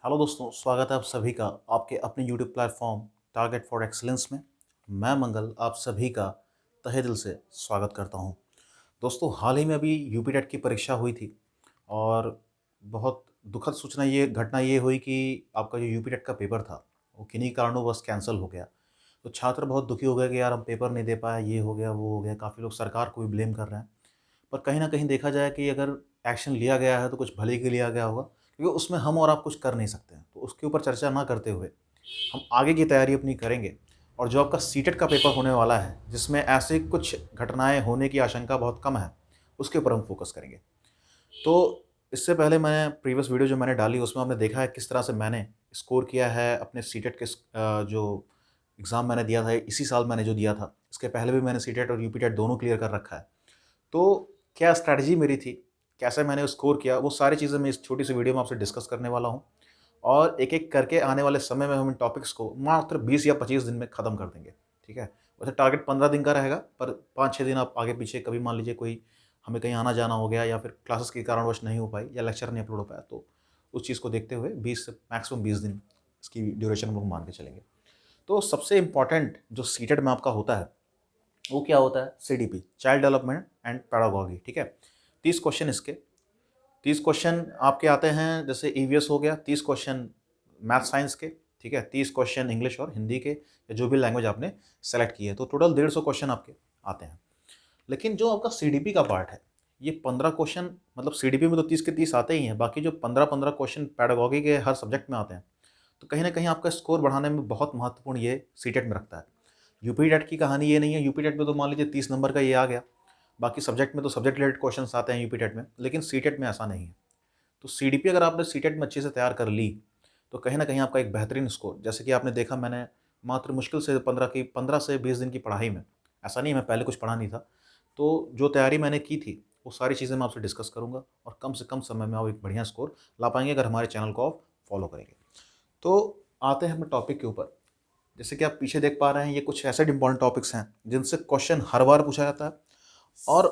Hello दोस्तों, स्वागत है आप सभी का आपके अपने YouTube platform target for excellence में। मैं मंगल आप सभी का तहे दिल से स्वागत करता हूं। दोस्तों, हाल ही में अभी यूपी टेट की परीक्षा हुई थी और बहुत दुखद सूचना ये घटना ये हुई कि आपका जो यूपी टेट का पेपर था वो किन्हीं कारणों कैंसिल हो गया। तो छात्र बहुत दुखी हो गए कि यार हम पेपर नहीं दे पाए, ये हो गया वो हो गया। काफ़ी लोग सरकार को भी ब्लेम कर रहे हैं। पर कहीं न कहीं देखा जाए कि अगर एक्शन लिया गया है तो कुछ भले के लिया गया होगा, क्योंकि उसमें हम और आप कुछ कर नहीं सकते हैं। तो उसके ऊपर चर्चा ना करते हुए हम आगे की तैयारी अपनी करेंगे और जो आपका सीटेट का पेपर होने वाला है, जिसमें ऐसे कुछ घटनाएँ होने की आशंका बहुत कम है, उसके ऊपर हम फ़ोकस करेंगे। तो इससे पहले मैं प्रीवियस वीडियो जो मैंने डाली उसमें आपने देखा है किस तरह से मैंने स्कोर किया है अपने सीटेट के जो एग्ज़ाम मैंने दिया था इसी साल मैंने जो दिया था। इसके पहले भी मैंने सीटेट और यूपी टेट दोनों क्लियर कर रखा है। तो क्या स्ट्रैटेजी मेरी थी, कैसे मैंने स्कोर किया, वो सारी चीज़ें मैं इस छोटी-सी वीडियो में आपसे डिस्कस करने वाला हूँ और एक-एक करके आने वाले समय में हम इन टॉपिक्स को मात्र 20 या 25 दिन में ख़त्म कर देंगे, ठीक है? वैसे टारगेट 15 दिन का रहेगा, पर 5-6 दिन आप आगे-पीछे कभी मान लीजिए कोई हमें कहीं आना-जाना हो गया या फिर क्लासेस के कारणवश नहीं हो पाई या लेक्चर नहीं अपलोड हो पाया, तो उस चीज़ को देखते हुए 20 से मैक्सिमम 20 दिन इसकी ड्यूरेशन हम लोग मान के चलेंगे। तो सबसे इम्पोर्टेंट जो सीटेट में आपका होता है वो क्या होता है? CDP, child development and pedagogy, ठीक है? 30 क्वेश्चन इसके, 30 क्वेश्चन आपके आते हैं, जैसे ईवीएस हो गया, 30 क्वेश्चन मैथ साइंस के, ठीक है? 30 क्वेश्चन इंग्लिश और हिंदी के या जो भी लैंग्वेज आपने सेलेक्ट की है, तो टोटल 150 क्वेश्चन आपके आते हैं। लेकिन जो आपका सीडीपी का पार्ट है, ये 15 क्वेश्चन, मतलब सीडीपी में तो 30 के 30 आते ही हैं, बाकी जो 15-15 क्वेश्चन पेडागोगी के हर सब्जेक्ट में आते हैं, तो कहीं न कहीं आपका स्कोर बढ़ाने में बहुत महत्वपूर्ण ये सीटेट में रखता है। यूपी टेट की कहानी ये नहीं है, यूपी टेट में तो मान लीजिए 30 नंबर का ये आ गया, बाकी सब्जेक्ट में तो सब्जेक्ट रिलेटेड क्वेश्चंस आते हैं यूपी टेट में, लेकिन सीटेट में ऐसा नहीं है। तो सीडीपी अगर आपने सीटेट में अच्छे से तैयार कर ली, तो कहीं न कहीं आपका एक बेहतरीन स्कोर, जैसे कि आपने देखा मैंने मात्र मुश्किल से 15 से 20 दिन की पढ़ाई में, ऐसा नहीं है मैं पहले कुछ पढ़ा नहीं था, तो जो तैयारी मैंने की थी, वो सारी चीज़ें मैं आपसे डिस्कस करूँगा और कम से कम समय में आप एक बढ़िया स्कोर ला पाएँगे अगर हमारे चैनल को आप फॉलो करेंगे। तो आते हैं अपने टॉपिक के ऊपर। जैसे कि आप पीछे देख पा रहे हैं, ये कुछ ऐसे इम्पोर्टेंट टॉपिक्स हैं जिनसे क्वेश्चन हर बार पूछा जाता है और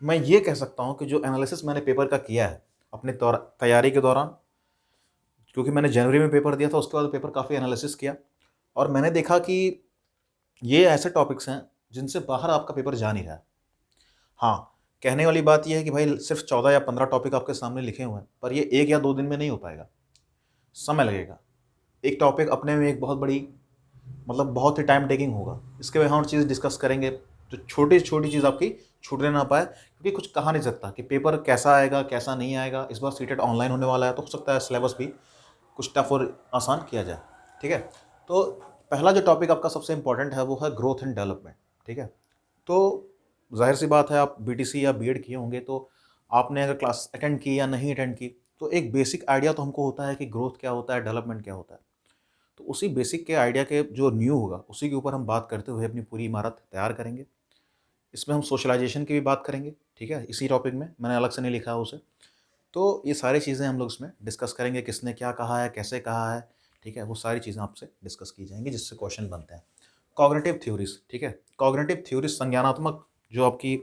मैं ये कह सकता हूँ कि जो एनालिसिस मैंने पेपर का किया है अपने तैयारी के दौरान, क्योंकि मैंने जनवरी में पेपर दिया था, उसके बाद पेपर काफ़ी एनालिसिस किया और मैंने देखा कि ये ऐसे टॉपिक्स हैं जिनसे बाहर आपका पेपर जा नहीं रहा है। हाँ, कहने वाली बात ये है कि भाई सिर्फ 14 या 15 टॉपिक आपके सामने लिखे हुए हैं, पर ये 1 या 2 दिन में नहीं हो पाएगा, समय लगेगा। एक टॉपिक अपने में एक बहुत बड़ी, मतलब बहुत ही टाइम टेकिंग होगा। इसके वजह और चीज़ डिस्कस करेंगे, जो छोटी-छोटी चीज़ आपकी छूटने ना पाए, क्योंकि कुछ कहा नहीं सकता कि पेपर कैसा आएगा, कैसा नहीं आएगा। इस बार सीटेट ऑनलाइन होने वाला है, तो हो सकता है सिलेबस भी कुछ टफ और आसान किया जाए, ठीक है? तो पहला जो टॉपिक आपका सबसे इम्पोर्टेंट है, वो है ग्रोथ एंड डेवलपमेंट, ठीक है? तो ज़ाहिर-सी बात है, आप बीटीसी या बीएड किए होंगे, तो आपने अगर क्लास अटेंड की या नहीं अटेंड की, तो एक बेसिक आइडिया तो हमको होता है कि ग्रोथ क्या होता है, डेवलपमेंट क्या होता है। तो उसी बेसिक के आइडिया के जो न्यू होगा, उसी के ऊपर हम बात करते हुए अपनी पूरी इमारत तैयार करेंगे। इसमें हम सोशलाइज़ेशन की भी बात करेंगे, ठीक है? इसी टॉपिक में, मैंने अलग से नहीं लिखा है उसे। तो ये सारी चीज़ें हम लोग इसमें डिस्कस करेंगे, किसने क्या कहा है, कैसे कहा है, ठीक है? वो सारी चीज़ें आपसे डिस्कस की जाएँगी जिससे क्वेश्चन बनते हैं। कॉग्निटिव थ्योरीज़, ठीक है? कॉग्निटिव थ्योरीज़ संज्ञानात्मक जो आपकी,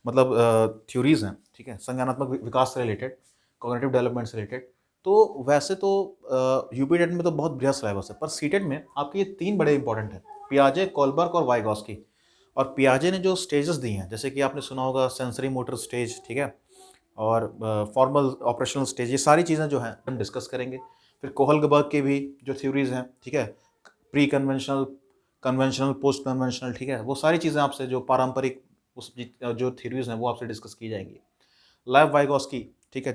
मतलब थ्योरीज़ हैं, ठीक है? संज्ञानात्मक विकास से रिलेटेड, कॉग्निटिव डेवलपमेंट से रिलेटेड। तो वैसे तो यूपी टेट में तो बहुत बढ़िया सिलेबस है, पर सीटेट में आपके ये 3 बड़े इंपॉर्टेंट हैं, पियाजे, कोलबर्ग और वाइगॉस्की। और पियाजे ने जो स्टेजेस दी हैं, जैसे कि आपने सुना होगा सेंसरी मोटर स्टेज, ठीक है? और फॉर्मल ऑपरेशनल स्टेज, ये सारी चीज़ें जो हैं हम डिस्कस करेंगे। फिर कोहलगबर्ग की भी जो थ्योरीज़ हैं, ठीक है? Pre conventional, conventional, post conventional, ठीक है? वो सारी चीज़ें आपसे जो पारंपरिक जो थ्योरीज़ हैं वो आपसे डिस्कस की जाएँगी। लेव वाइगोस्की, ठीक है?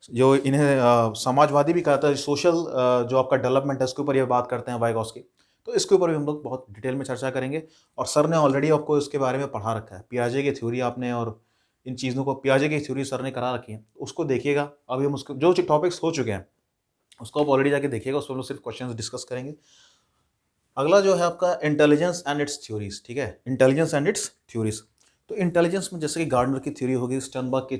जो इन्हें समाजवादी भी कहता है, सोशल जो आपका डेवलपमेंट है उसके ऊपर ये बात करते हैं वाइगोस्की। तो इसके ऊपर भी हम लोग बहुत डिटेल में चर्चा करेंगे और सर ने ऑलरेडी आपको इसके बारे में पढ़ा रखा है। पियाजे की थ्योरी आपने, और इन चीज़ों को पियाजे की थ्योरी सर ने करा रखी है, उसको देखिएगा। अभी हम उसको जो टॉपिक्स हो चुके हैं, उसको आप ऑलरेडी जाके देखिएगा, उसमें हम लोग सिर्फ क्वेश्चंस डिस्कस करेंगे। अगला जो है आपका इंटेलिजेंस एंड इट्स थ्योरीज, ठीक है? Intelligence and it's theories. तो इंटेलिजेंस में जैसे कि गार्डनर की थ्योरी होगी, स्टर्नबर्ग की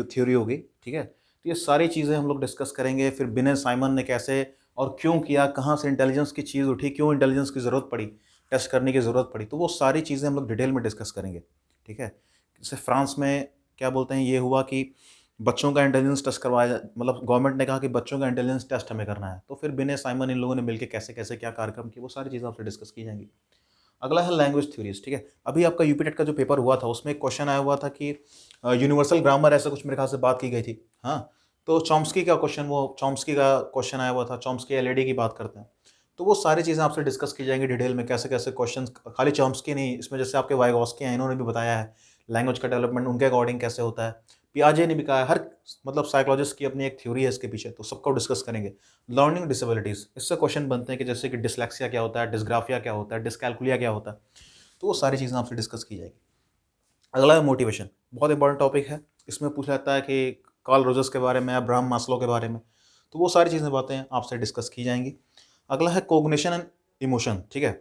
थ्योरी होगी, ठीक है? तो ये सारी चीज़ें हम लोग डिस्कस करेंगे। फिर बिने साइमन ने कैसे और क्यों किया, कहाँ से इंटेलिजेंस की चीज़ उठी, क्यों इंटेलिजेंस की ज़रूरत पड़ी, टेस्ट करने की ज़रूरत पड़ी, तो वो सारी चीज़ें हम लोग डिटेल में डिस्कस करेंगे, ठीक है? जैसे फ्रांस में क्या बोलते हैं, ये हुआ कि बच्चों का इंटेलिजेंस टेस्ट करवाया मतलब गवर्नमेंट ने कहा कि बच्चों का इंटेलिजेंस टेस्ट हमें करना है, तो फिर बिने साइमन इन लोगों ने मिलकर कैसे कैसे क्या कार्यक्रम किए, वो सारी चीज़ें आपसे डिस्कस की जाएंगी। अगला है लैंग्वेज थ्योरीज, ठीक है। अभी आपका यूपीटेट का जो पेपर हुआ था उसमें एक क्वेश्चन आया हुआ था कि यूनिवर्सल ग्रामर ऐसा कुछ मेरे ख्याल से बात की गई थी। हाँ, तो चॉम्स्की का क्वेश्चन, वो चॉम्स्की का क्वेश्चन आया हुआ था, चॉम्स्की एलईडी की बात करते हैं। तो वो सारी चीज़ें आपसे डिस्कस की जाएंगी डिटेल में, कैसे कैसे क्वेश्चन, खाली चॉम्स्की नहीं, इसमें जैसे आपके वाइगॉस्की हैं, इन्होंने भी बताया है लैंग्वेज का डेवलपमेंट उनके अकॉर्डिंग कैसे होता है। पियाजे ने भी कहा है, हर मतलब साइकोलॉजिस्ट की अपनी एक थ्योरी है इसके पीछे, तो सबको डिस्कस करेंगे। लर्निंग डिसेबिलिटीज़, इससे क्वेश्चन बनते हैं कि जैसे कि डिसलेक्सिया क्या होता है, डिस्ग्राफिया क्या होता है, डिसकैलकुलिया क्या होता है, तो वो सारी चीज़ें आपसे डिस्कस की जाएगी। अगला है मोटिवेशन, बहुत इंपॉर्टेंट टॉपिक है। इसमें पूछा जाता है कि कार्ल रोजर्स के बारे में, अब्राहम मास्लो के बारे में, तो वो सारी चीज़ें बातें आपसे डिस्कस की जाएंगी। अगला है कोग्निशन एंड इमोशन, ठीक है।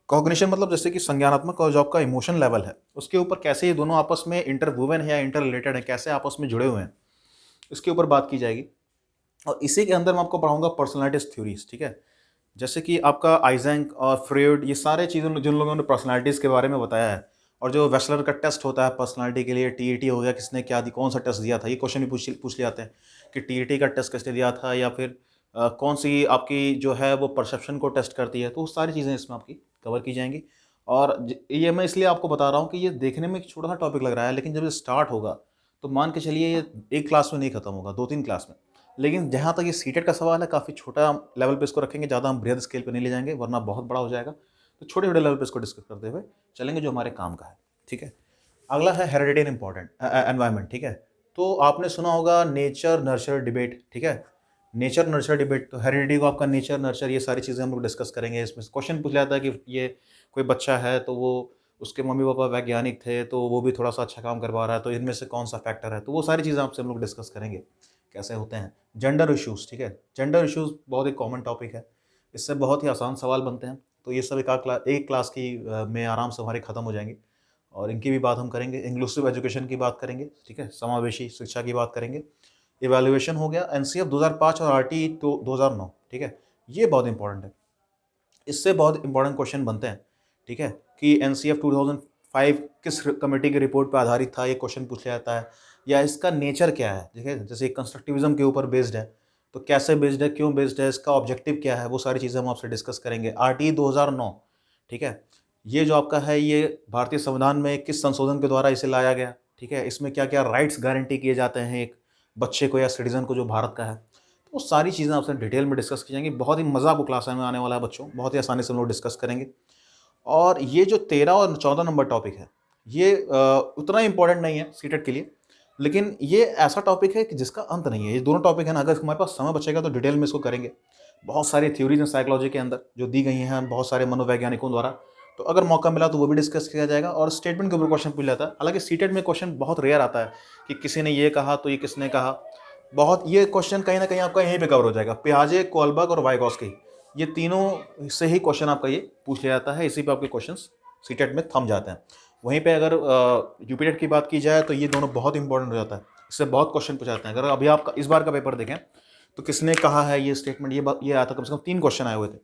कॉग्निशन मतलब जैसे कि संज्ञानात्मक और जो आपका इमोशन लेवल है उसके ऊपर कैसे ये दोनों आपस में इंटरवुवन है या इंटर रिलेटेड है, कैसे आपस में जुड़े हुए हैं, इसके ऊपर बात की जाएगी। और इसी के अंदर मैं आपको पढ़ाऊंगा पर्सनैलिटीज थ्योरीज, ठीक है। जैसे कि आपका आइजैक और फ्रॉइड, ये सारे चीज़ों जिन लोगों ने पर्सनालिटीज़ के बारे में बताया है, और जो वेस्लर का टेस्ट होता है पर्सनालिटी के लिए, टीईटी हो गया, किसने क्या दी, कौन सा टेस्ट दिया था, ये क्वेश्चन भी पूछ लिए जाते हैं कि टीईटी का टेस्ट किसने दिया था, या फिर कौन सी आपकी जो है वो परसेप्शन को टेस्ट करती है, तो वो सारी चीज़ें इसमें आपकी कवर की जाएंगी। और ये मैं इसलिए आपको बता रहा हूँ कि ये देखने में एक छोटा सा टॉपिक लग रहा है, लेकिन जब ये स्टार्ट होगा तो मान के चलिए ये एक क्लास में नहीं खत्म होगा, 2-3 क्लास में। लेकिन जहाँ तक ये सीटेट का सवाल है, काफ़ी छोटा लेवल पे इसको रखेंगे, ज़्यादा हम बृहद स्केल पे नहीं ले जाएंगे वरना बहुत बड़ा हो जाएगा। तो छोटे-छोटे लेवल पे इसको डिस्कस करते हुए चलेंगे जो हमारे काम का है, ठीक है। अगला है हेरिडिटी एंड इम्पॉर्टेंट एनवायरनमेंट, ठीक है। तो आपने सुना होगा नेचर नर्चर डिबेट, ठीक है। नेचर नर्चर डिबेट, तो हेरिडिटी को आपका नेचर नर्चर, ये सारी चीज़ें हम लोग डिस्कस करेंगे। इसमें क्वेश्चन पूछ जाता है कि ये कोई बच्चा है तो वो, उसके मम्मी पापा वैज्ञानिक थे तो वो भी थोड़ा सा अच्छा काम करवा रहा है, तो इनमें से कौन सा फैक्टर है, तो वो सारी चीज़ें आपसे हम लोग डिस्कस करेंगे कैसे होते हैं। जेंडर इश्यूज़, ठीक है। जेंडर इश्यूज़ बहुत ही कॉमन टॉपिक है, इससे बहुत ही आसान सवाल बनते हैं, तो ये सब एक क्लास की में आराम से हमारे ख़त्म हो जाएंगे। और इनकी भी बात हम करेंगे, इंक्लूसिव एजुकेशन की बात करेंगे, ठीक है, समावेशी शिक्षा की बात करेंगे। इवैल्यूएशन हो गया, एनसीएफ 2005 और आरटी तो 2009, ठीक है, ये बहुत इंपॉर्टेंट है। इससे बहुत इंपॉर्टेंट क्वेश्चन बनते हैं, ठीक है, कि एनसीएफ 2005 किस कमेटी की रिपोर्ट पर आधारित था, ये क्वेश्चन पूछा जाता है। या इसका नेचर क्या है, ठीक है, जैसे कंस्ट्रक्टिविज्म के ऊपर बेस्ड है, तो कैसे बेस्ड है, क्यों बेस्ड है, इसका ऑब्जेक्टिव क्या है, वो सारी चीज़ें हम आपसे डिस्कस करेंगे। आरटी 2009, ठीक है, ये जो आपका है ये भारतीय संविधान में किस संशोधन के द्वारा इसे लाया गया, ठीक है, इसमें क्या क्या राइट्स गारंटी किए जाते हैं एक बच्चे को या सिटीजन को जो भारत का है, तो वो सारी चीज़ें आपसे डिटेल में डिस्कस की जाएंगी। बहुत ही मज़ा आपको क्लास में आने वाला है बच्चों, बहुत ही आसानी से हम लोग डिस्कस करेंगे। और ये जो 13 और 14 नंबर टॉपिक है, ये उतना इंपॉर्टेंट नहीं है सीटेट के लिए, लेकिन ये ऐसा टॉपिक है कि जिसका अंत नहीं है। ये दोनों टॉपिक है ना, अगर हमारे पास समय बचेगा तो डिटेल में इसको करेंगे। बहुत सारी थ्योरीज हैं साइकोलॉजी के अंदर जो दी गई हैं बहुत सारे मनोवैज्ञानिकों द्वारा, तो अगर मौका मिला तो वो भी डिस्कस किया जाएगा। और स्टेटमेंट के ऊपर क्वेश्चन पूछ जाता है, हालांकि सीटेट में क्वेश्चन बहुत रेयर आता है कि किसी ने ये कहा तो ये किसने कहा, बहुत ये क्वेश्चन कहीं ना कहीं आपका यहीं पे कवर हो जाएगा। पियाजे, कोलबर्ग और वाइगॉस्की, ये तीनों से ही क्वेश्चन आपका ये पूछ लिया जाता है, इसी पे आपके क्वेश्चंस सीटेट में थम जाते हैं। वहीं पे अगर यूपीटेट की बात की जाए तो ये दोनों बहुत इंपॉर्टेंट हो जाता है, इससे बहुत क्वेश्चन पूछाते हैं। अगर अभी आप इस बार का पेपर देखें तो किसने कहा है ये स्टेटमेंट, ये आया था, कम से कम 3 क्वेश्चन आए हुए थे।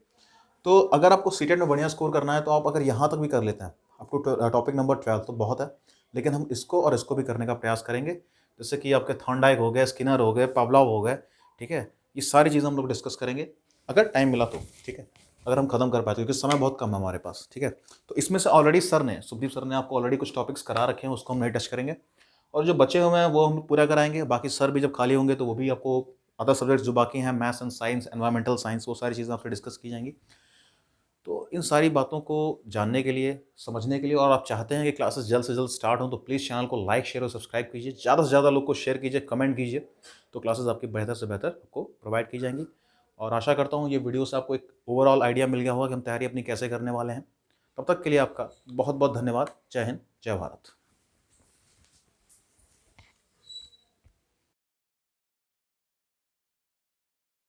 तो अगर आपको सीटेट में बढ़िया स्कोर करना है तो आप अगर यहाँ तक भी कर लेते हैं, आपको टॉपिक नंबर 12 तो बहुत है, लेकिन हम इसको और इसको भी करने का प्रयास करेंगे। जैसे कि आपके थॉर्नडाइक हो गए, स्किनर हो गए, पावलोव हो गए, ठीक है, ये सारी चीज़ें हम लोग डिस्कस करेंगे अगर टाइम मिला तो, ठीक है, अगर हम खत्म कर पाए तो, क्योंकि समय बहुत कम है हमारे पास, ठीक है। तो इसमें से ऑलरेडी सुखदीप सर ने आपको ऑलरेडी कुछ टॉपिक्स करा रखे हैं, उसको हम नहीं टच करेंगे, और जो बचे हुए हैं वो हम पूरा कराएंगे। बाकी सर भी जब खाली होंगे तो वो भी आपको अदर सब्जेक्ट्स जो बाकी हैं, maths and science, environmental science, वो सारी चीज़ें आपसे डिस्कस की जाएंगी। तो इन सारी बातों को जानने के लिए, समझने के लिए, और आप चाहते हैं कि क्लासेस जल्द से जल्द स्टार्ट हों, तो प्लीज़ चैनल को लाइक, शेयर और सब्सक्राइब कीजिए, ज़्यादा से ज़्यादा लोग को शेयर कीजिए, कमेंट कीजिए, तो क्लासेस आपकी बेहतर से बेहतर आपको प्रोवाइड की जाएंगी। और आशा करता हूँ ये वीडियो से आपको एक ओवरऑल आइडिया मिल गया होगा कि हम तैयारी अपनी कैसे करने वाले हैं। तब तक के लिए आपका बहुत बहुत धन्यवाद। जय हिंद, जय भारत।